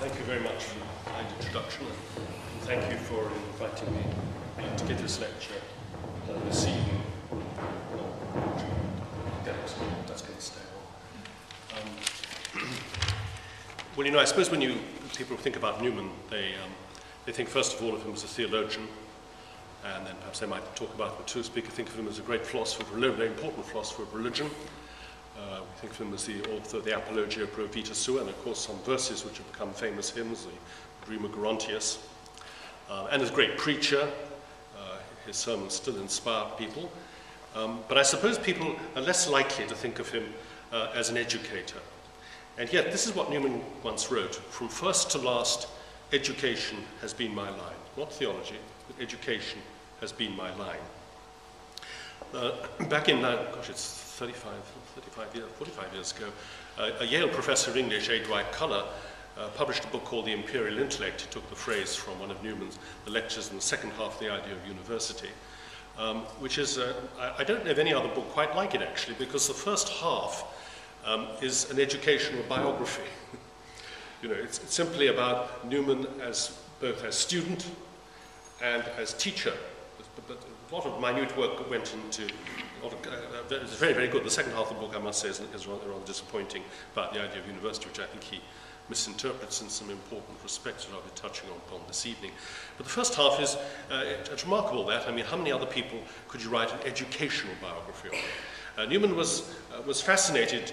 Thank you very much for the kind introduction, and thank you for inviting me to give this lecture this evening. That's going to stay on. Well, you know, I suppose when people think about Newman, they think first of all of him as a theologian, and then perhaps they might talk about him too. Speaker think of him as a great philosopher, very important philosopher of religion. We think of him as the author of the Apologia Pro Vita Sua, and of course some verses which have become famous hymns, the Dream of Gerontius, and as a great preacher. His sermons still inspire people. But I suppose people are less likely to think of him as an educator. And yet, this is what Newman once wrote: "From first to last, education has been my line." Not theology, but education has been my line. Back in, it's 45 years ago, a Yale professor of English, A. Dwight Culler, published a book called The Imperial Intellect. He took the phrase from one of Newman's the lectures in the second half of The Idea of University, which is, I don't know of any other book quite like it, actually, because the first half is an educational biography. You know, it's simply about Newman as both as student and as teacher. But a lot of minute work went into, it's very, very good. The second half of the book, I must say, is rather disappointing about the idea of university, which I think he misinterprets in some important respects that I'll be touching upon this evening. But the first half is, it's remarkable that, I mean, how many other people could you write an educational biography on? Newman was fascinated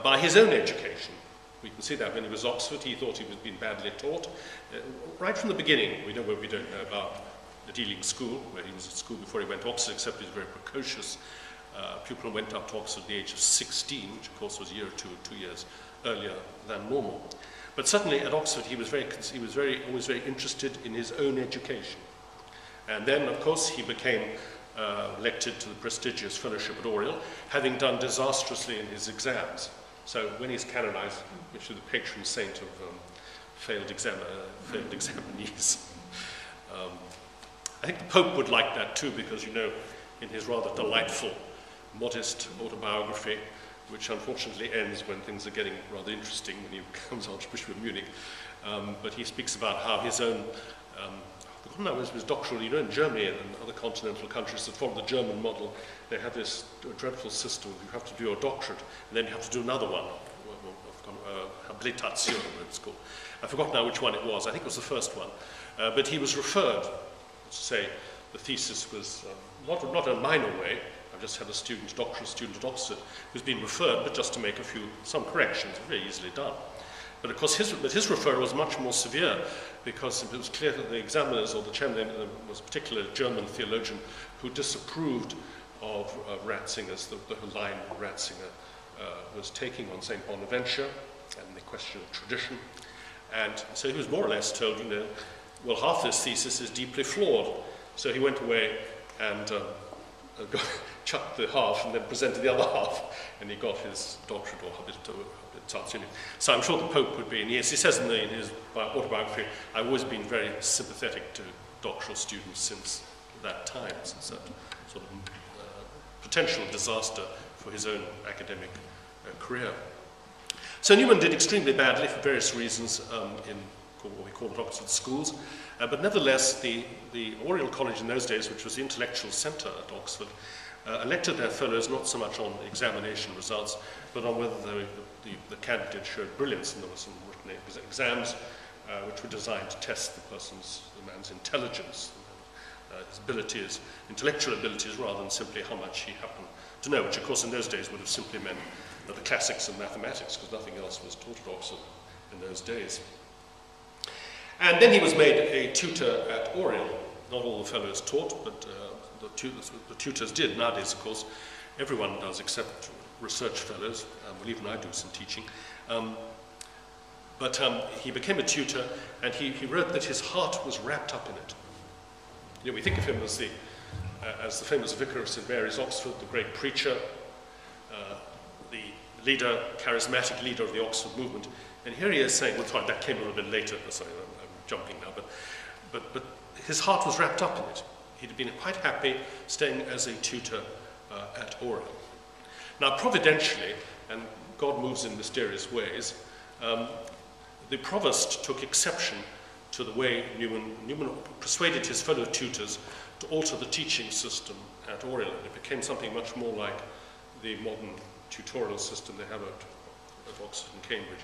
by his own education. We can see that when he was at Oxford, he thought he was being badly taught. Right from the beginning, we don't know about the Dealing School, where he was at school before he went to Oxford, except he was very precocious pupil and went up to Oxford at the age of 16, which of course was a year or 2 years earlier than normal. But certainly at Oxford he was always very interested in his own education. And then of course he became elected to the prestigious fellowship at Oriel, having done disastrously in his exams. So when he's canonized, which is the patron saint of failed examinees. I think the Pope would like that too, because, you know, in his rather delightful, modest autobiography, which unfortunately ends when things are getting rather interesting when he becomes Archbishop of Munich, but he speaks about how his own, his doctoral, you know, in Germany and other continental countries that follow the German model, they have this dreadful system. You have to do your doctorate, and then you have to do another one, habilitation, it's called. I forgot now which one it was. I think it was the first one. But he was referred, to say the thesis was not in a minor way. I've just had a doctoral student at Oxford who's been referred, but just to make some corrections, very easily done. But of course his referral was much more severe, because it was clear that the examiners, or the chairman, was a particular German theologian who disapproved of Ratzinger's, the line Ratzinger was taking on St. Bonaventure and the question of tradition. And so he was more or less told, you know, well, half this thesis is deeply flawed. So he went away and chucked the half and then presented the other half, and he got his doctorate or habilitation. So I'm sure the Pope would be, and yes, he says in his autobiography, I've always been very sympathetic to doctoral students since that time, since that sort of potential disaster for his own academic career. So Newman did extremely badly for various reasons in what we call at Oxford schools, but nevertheless the Oriel College in those days, which was the intellectual centre at Oxford, elected their fellows not so much on examination results, but on whether the candidate showed brilliance, and there were some written exams which were designed to test the man's intelligence, his abilities, intellectual abilities, rather than simply how much he happened to know, which of course in those days would have simply meant the classics and mathematics, because nothing else was taught at Oxford in those days. And then he was made a tutor at Oriel. Not all the fellows taught, but the tutors did. Nowadays, of course, everyone does except research fellows. Well, even I do some teaching. But he became a tutor, and he wrote that his heart was wrapped up in it. You know, we think of him as the famous vicar of St. Mary's, Oxford, the great preacher, the leader, charismatic leader of the Oxford movement. And here he is saying, well, sorry, that came a little bit later. Sorry, I'm jumping now, but his heart was wrapped up in it. He'd been quite happy staying as a tutor at Oriel. Now, providentially, and God moves in mysterious ways, the provost took exception to the way Newman persuaded his fellow tutors to alter the teaching system at Oriel. It became something much more like the modern tutorial system they have at Oxford and Cambridge.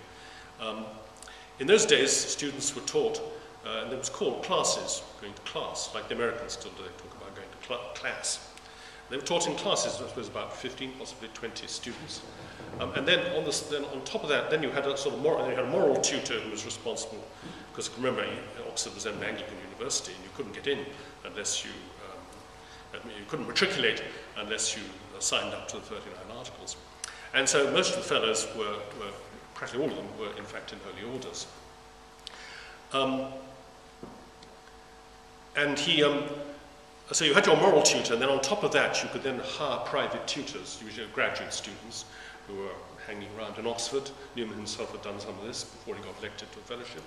In those days, students were taught, and it was called classes, going to class, like the Americans still do. They talk about going to class. They were taught in classes, I suppose about 15, possibly 20 students. And then on top of that, then you had a sort of moral tutor who was responsible, because remember, Oxford was then an Anglican university, and you couldn't get in unless you couldn't matriculate unless you signed up to the 39 Articles. And so most of the fellows were practically all of them were in fact in holy orders. So you had your moral tutor, and then on top of that you could then hire private tutors, usually graduate students who were hanging around in Oxford. Newman himself had done some of this before he got elected to a fellowship.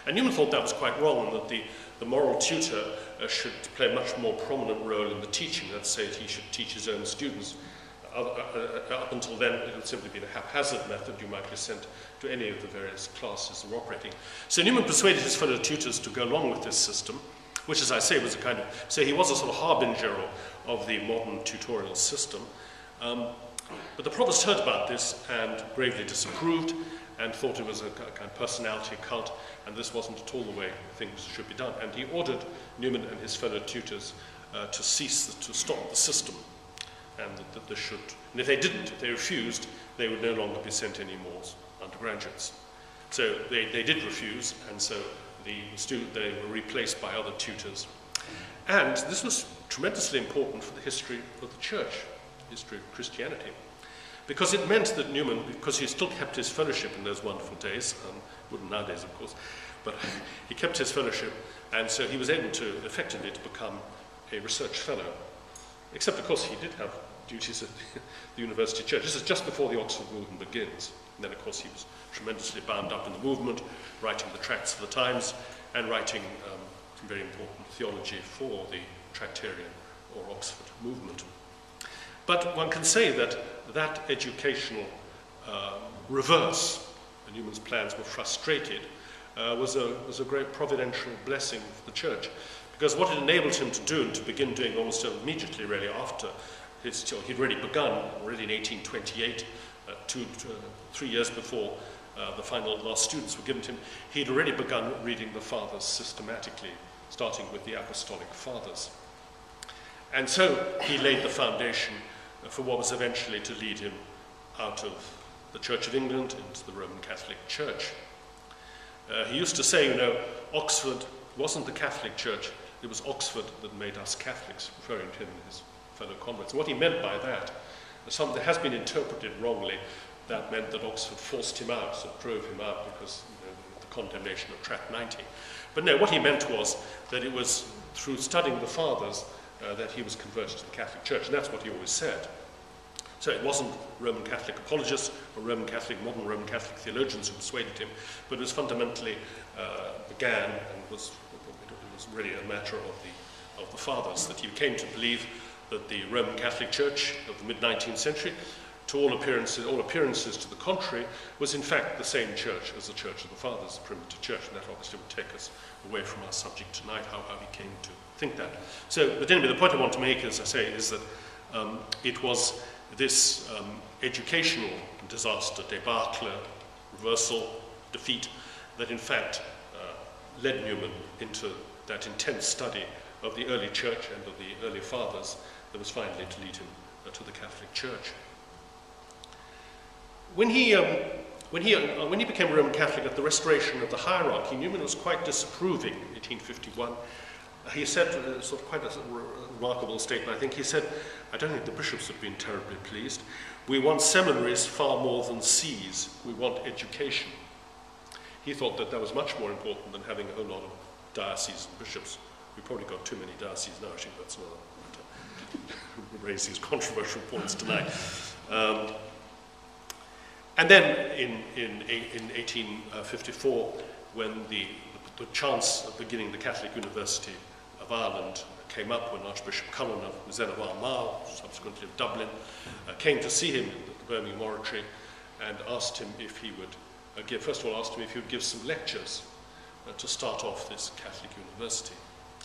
And Newman thought that was quite wrong, and that the moral tutor should play a much more prominent role in the teaching. Let's say that he should teach his own students. Up until then, it had simply been a haphazard method. You might be sent to any of the various classes that were operating. So Newman persuaded his fellow tutors to go along with this system, which, as I say, was a kind of, so he was a sort of harbinger of the modern tutorial system. But the provost heard about this and gravely disapproved and thought it was a kind of personality cult, and this wasn't at all the way things should be done. And he ordered Newman and his fellow tutors to stop the system, and that they should, and if they didn't, if they refused, they would no longer be sent any more undergraduates. So they did refuse, and so they were replaced by other tutors. And this was tremendously important for the history of the church, history of Christianity, because it meant that Newman, because he still kept his fellowship in those wonderful days, wouldn't nowadays of course, but he kept his fellowship, and so he was able to effectively to become a research fellow. Except of course he did have duties at the university church. This is just before the Oxford movement begins. And then of course he was tremendously bound up in the movement, writing the tracts for the Times and writing some very important theology for the Tractarian or Oxford movement. But one can say that that educational reverse, when Newman's plans were frustrated, was a great providential blessing for the church. Because what it enabled him to do, and to begin doing almost immediately really after he'd already begun, already in 1828, 3 years before the last students were given to him, he'd already begun reading the Fathers systematically, starting with the Apostolic Fathers. And so he laid the foundation for what was eventually to lead him out of the Church of England into the Roman Catholic Church. He used to say, you know, Oxford wasn't the Catholic Church, it was Oxford that made us Catholics, referring to him and his fellow comrades. And what he meant by that, that has been interpreted wrongly, that meant that Oxford forced him out, so drove him out because the condemnation of Tract 90. But no, what he meant was that it was through studying the Fathers that he was converted to the Catholic Church, and that's what he always said. So it wasn't Roman Catholic apologists or modern Roman Catholic theologians who persuaded him, but it was fundamentally began and was really a matter of the Fathers, that he came to believe that the Roman Catholic Church of the mid-19th century, to all appearances to the contrary, was in fact the same church as the Church of the Fathers, the primitive church, and that obviously would take us away from our subject tonight, how he came to think that. So, but anyway, the point I want to make, as I say, is that it was this educational disaster, debacle, reversal, defeat, that in fact led Newman into that intense study of the early church and of the early fathers that was finally to lead him to the Catholic Church. When he became Roman Catholic at the restoration of the hierarchy, Newman was quite disapproving in 1851. He said, sort of quite a remarkable statement, I think, he said, I don't think the bishops have been terribly pleased. We want seminaries far more than sees. We want education. He thought that that was much more important than having a whole lot of dioceses and bishops. We've probably got too many dioceses now, actually, that's another raise these controversial points tonight. And then in 1854, when the chance of beginning the Catholic University of Ireland came up, when Archbishop Cullen, who was then of Armagh, subsequently of Dublin, came to see him at the Birmingham Oratory and asked him if he would first of all asked him if he would give some lectures to start off this Catholic university.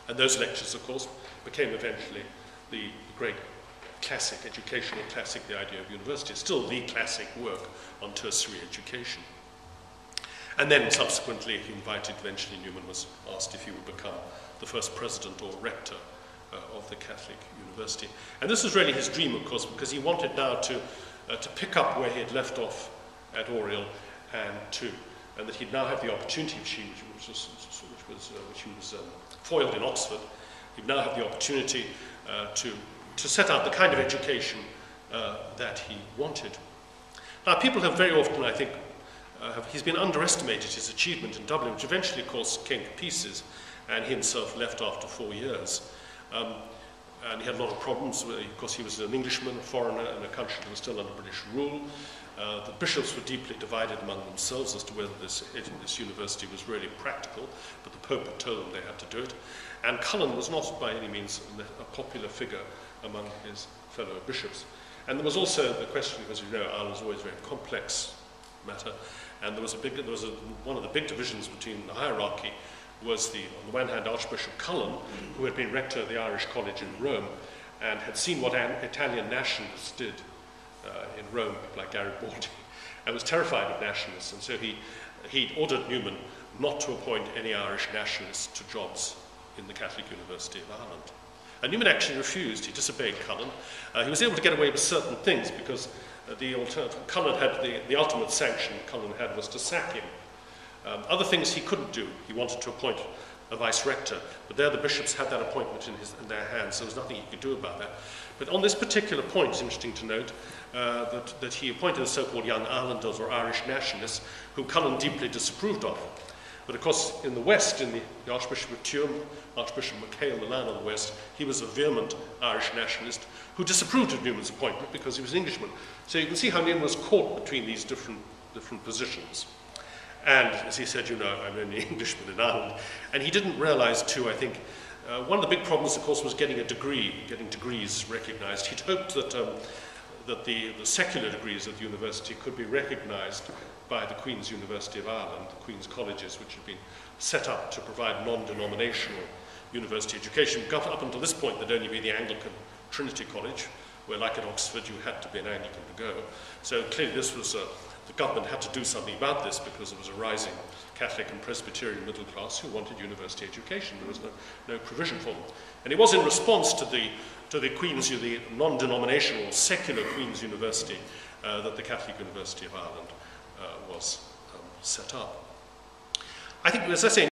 And those lectures, of course, became eventually the great classic, educational classic, The Idea of University. It's still the classic work on tertiary education. And then subsequently, eventually Newman was asked if he would become the first president or rector of the Catholic University. And this was really his dream, of course, because he wanted now to pick up where he had left off at Oriel, and that he'd now have the opportunity, which he was foiled in Oxford. He'd now have the opportunity to set out the kind of education that he wanted. Now, people have very often, I think, he's been underestimated his achievement in Dublin, which eventually, of course, came to pieces, and he himself left after 4 years. And he had a lot of problems. Of course, he was an Englishman, a foreigner, in a country that was still under British rule. The bishops were deeply divided among themselves as to whether this university was really practical, but the Pope had told them they had to do it. And Cullen was not by any means a popular figure among his fellow bishops. And there was also the question, because you know, Ireland is always a very complex matter, and one of the big divisions between the hierarchy was on the one hand, Archbishop Cullen, who had been rector of the Irish College in Rome, and had seen what Italian nationalists did in Rome, people like Garibaldi, and was terrified of nationalists, and so he ordered Newman not to appoint any Irish nationalists to jobs in the Catholic University of Ireland. And Newman actually refused. He disobeyed Cullen. He was able to get away with certain things because Cullen had the ultimate sanction Cullen had was to sack him. Other things he couldn't do. He wanted to appoint a vice-rector, but there the bishops had that appointment in their hands, so there was nothing he could do about that. But on this particular point, it's interesting to note that he appointed the so-called Young Irelanders, or Irish nationalists, whom Cullen deeply disapproved of. But of course, in the West, in the Archbishop of Tuam, Archbishop MacHale, Milan of the West, he was a vehement Irish nationalist who disapproved of Newman's appointment because he was an Englishman. So you can see how Newman was caught between these different positions. And as he said, you know, I'm only an Englishman in Ireland. And he didn't realize, too, I think, one of the big problems, of course, was getting a degree, getting degrees recognized. He'd hoped that the secular degrees at the university could be recognized by the Queen's University of Ireland, the Queen's Colleges, which had been set up to provide non-denominational university education. Up until this point, there'd only be the Anglican Trinity College, where, like at Oxford, you had to be an Anglican to go. So clearly this was the government had to do something about this because there was a rising Catholic and Presbyterian middle class who wanted university education. There was no provision for them. And it was in response to the Queen's, the non-denominational secular Queen's University that the Catholic University of Ireland was set up. I think, as I say,